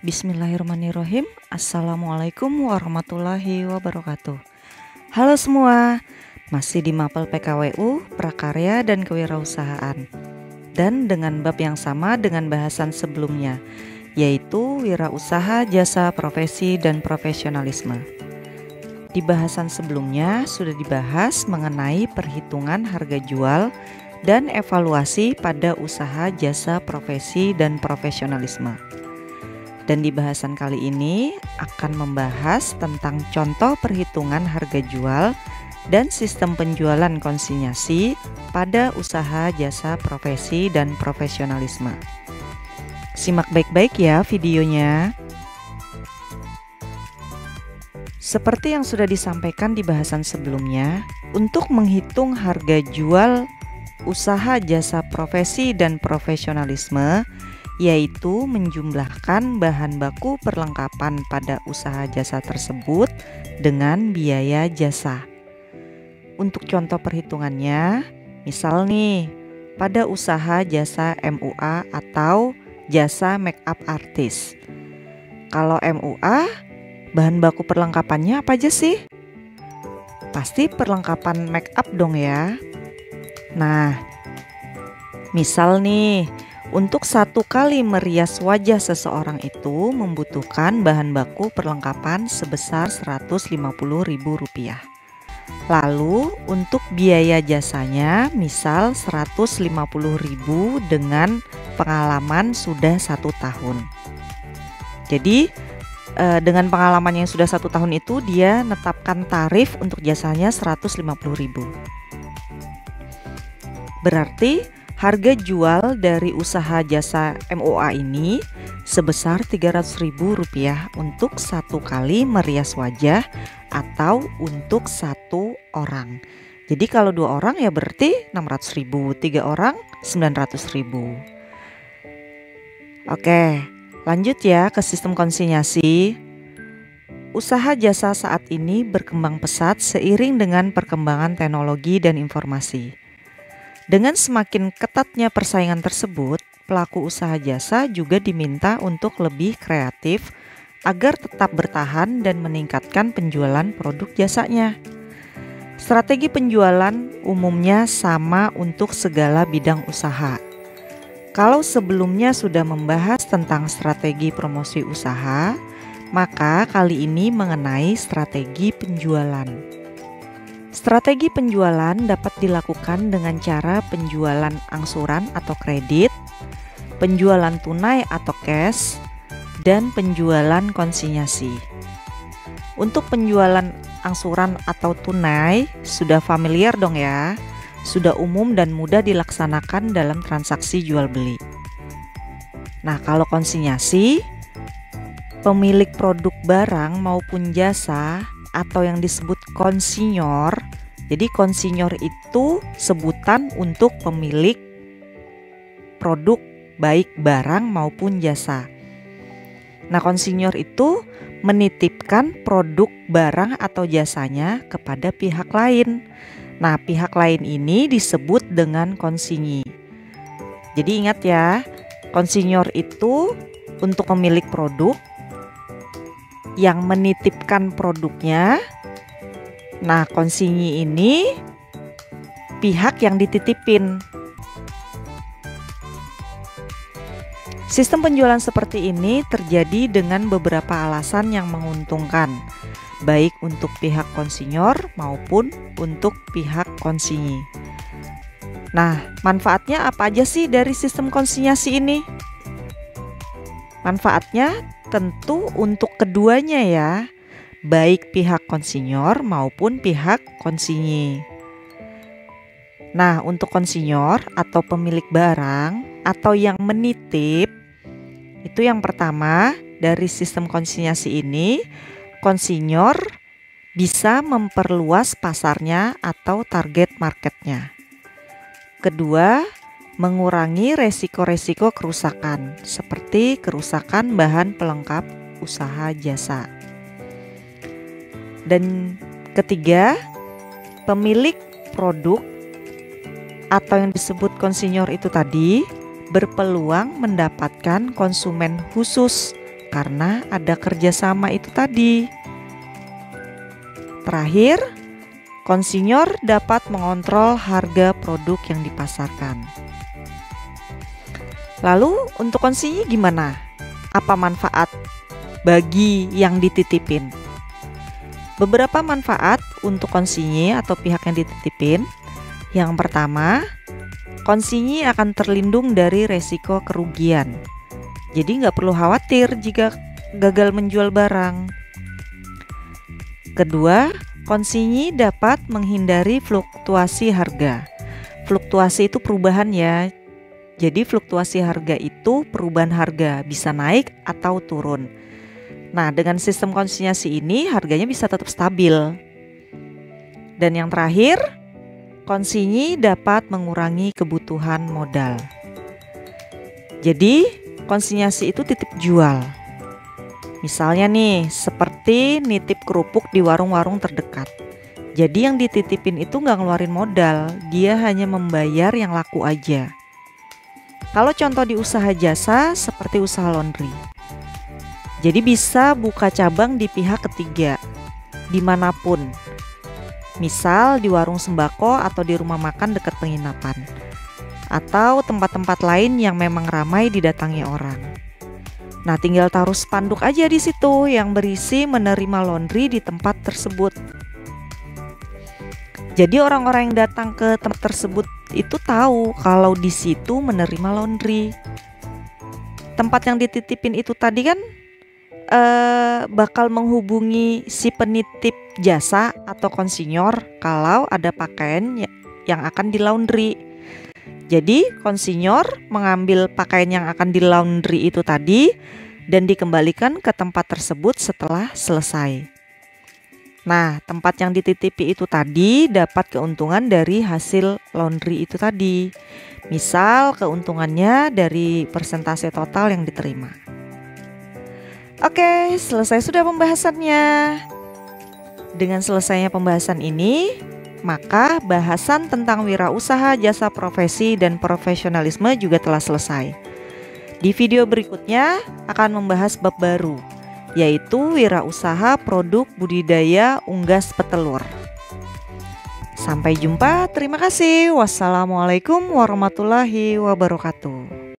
Bismillahirrahmanirrahim. Assalamualaikum warahmatullahi wabarakatuh. Halo semua, masih di Mapel PKWU, Prakarya dan Kewirausahaan. Dan dengan bab yang sama dengan bahasan sebelumnya, yaitu wirausaha, jasa, profesi, dan profesionalisme. Di bahasan sebelumnya sudah dibahas mengenai perhitungan harga jual dan evaluasi pada usaha, jasa, profesi, dan profesionalisme. Dan di bahasan kali ini akan membahas tentang contoh perhitungan harga jual dan sistem penjualan konsinyasi pada usaha, jasa, profesi, dan profesionalisme. Simak baik-baik ya videonya. Seperti yang sudah disampaikan di bahasan sebelumnya, untuk menghitung harga jual usaha, jasa, profesi, dan profesionalisme, yaitu menjumlahkan bahan baku perlengkapan pada usaha jasa tersebut dengan biaya jasa. Untuk contoh perhitungannya, misal nih, pada usaha jasa MUA atau jasa make up artist. Kalau MUA, bahan baku perlengkapannya apa aja sih? Pasti perlengkapan make up dong ya. Nah, misal nih, untuk satu kali merias wajah seseorang itu membutuhkan bahan baku perlengkapan sebesar Rp150.000. Lalu untuk biaya jasanya misal Rp150.000 dengan pengalaman sudah 1 tahun. Jadi dengan pengalaman yang sudah 1 tahun itu dia menetapkan tarif untuk jasanya Rp150.000. Berarti harga jual dari usaha jasa MUA ini sebesar Rp300.000 untuk satu kali merias wajah atau untuk 1 orang. Jadi kalau 2 orang ya berarti Rp600.000, 3 orang Rp900.000. Oke, lanjut ya ke sistem konsinyasi. Usaha jasa saat ini berkembang pesat seiring dengan perkembangan teknologi dan informasi. Dengan semakin ketatnya persaingan tersebut, pelaku usaha jasa juga diminta untuk lebih kreatif agar tetap bertahan dan meningkatkan penjualan produk jasanya. Strategi penjualan umumnya sama untuk segala bidang usaha. Kalau sebelumnya sudah membahas tentang strategi promosi usaha, maka kali ini mengenai strategi penjualan. Strategi penjualan dapat dilakukan dengan cara penjualan angsuran atau kredit, penjualan tunai atau cash, dan penjualan konsinyasi. Untuk penjualan angsuran atau tunai sudah familiar dong ya, sudah umum dan mudah dilaksanakan dalam transaksi jual beli. Nah, kalau konsinyasi, pemilik produk barang maupun jasa atau yang disebut konsinyor. Jadi konsinyor itu sebutan untuk pemilik produk baik barang maupun jasa. Nah, konsinyor itu menitipkan produk barang atau jasanya kepada pihak lain. Nah, pihak lain ini disebut dengan konsinyi. Jadi ingat ya, konsinyor itu untuk pemilik produk yang menitipkan produknya. Nah, konsinyi ini pihak yang dititipin. Sistem penjualan seperti ini terjadi dengan beberapa alasan yang menguntungkan, baik untuk pihak konsinyor maupun untuk pihak konsinyi. Nah, manfaatnya apa aja sih dari sistem konsinyasi ini? Manfaatnya tentu untuk keduanya ya, baik pihak konsinyor maupun pihak konsinyi. Nah, untuk konsinyor atau pemilik barang, atau yang menitip, itu yang pertama, dari sistem konsinyasi ini, konsinyor bisa memperluas pasarnya atau target marketnya. Kedua, mengurangi resiko-resiko kerusakan, seperti kerusakan bahan pelengkap usaha jasa. Dan ketiga, pemilik produk atau yang disebut konsinyor itu tadi berpeluang mendapatkan konsumen khusus karena ada kerjasama itu tadi. Terakhir, konsinyor dapat mengontrol harga produk yang dipasarkan. Lalu untuk konsinyi gimana? Apa manfaat bagi yang dititipin? Beberapa manfaat untuk konsinyi atau pihak yang dititipin. Yang pertama, konsinyi akan terlindung dari resiko kerugian. Jadi nggak perlu khawatir jika gagal menjual barang. Kedua, konsinyi dapat menghindari fluktuasi harga. Fluktuasi itu perubahan ya. Jadi fluktuasi harga itu perubahan harga, bisa naik atau turun. Nah, dengan sistem konsinyasi ini harganya bisa tetap stabil. Dan yang terakhir, konsinyi dapat mengurangi kebutuhan modal. Jadi, konsinyasi itu titip jual. Misalnya nih, seperti nitip kerupuk di warung-warung terdekat. Jadi yang dititipin itu nggak ngeluarin modal, dia hanya membayar yang laku aja. Kalau contoh di usaha jasa seperti usaha laundry. Jadi bisa buka cabang di pihak ketiga, dimanapun. Misal di warung sembako atau di rumah makan dekat penginapan. Atau tempat-tempat lain yang memang ramai didatangi orang. Nah, tinggal taruh spanduk aja di situ yang berisi menerima laundry di tempat tersebut. Jadi orang-orang yang datang ke tempat tersebut itu tahu kalau di situ menerima laundry. Tempat yang dititipin itu tadi kan bakal menghubungi si penitip jasa atau konsinyor kalau ada pakaian yang akan di laundry. Jadi konsinyor mengambil pakaian yang akan di laundry itu tadi dan dikembalikan ke tempat tersebut setelah selesai. Nah, tempat yang dititipi itu tadi dapat keuntungan dari hasil laundry itu tadi. Misal keuntungannya dari persentase total yang diterima. Oke, selesai sudah pembahasannya. Dengan selesainya pembahasan ini, maka bahasan tentang wirausaha, jasa profesi, dan profesionalisme juga telah selesai. Di video berikutnya akan membahas bab baru, yaitu wirausaha produk budidaya unggas petelur. Sampai jumpa, terima kasih. Wassalamualaikum warahmatullahi wabarakatuh.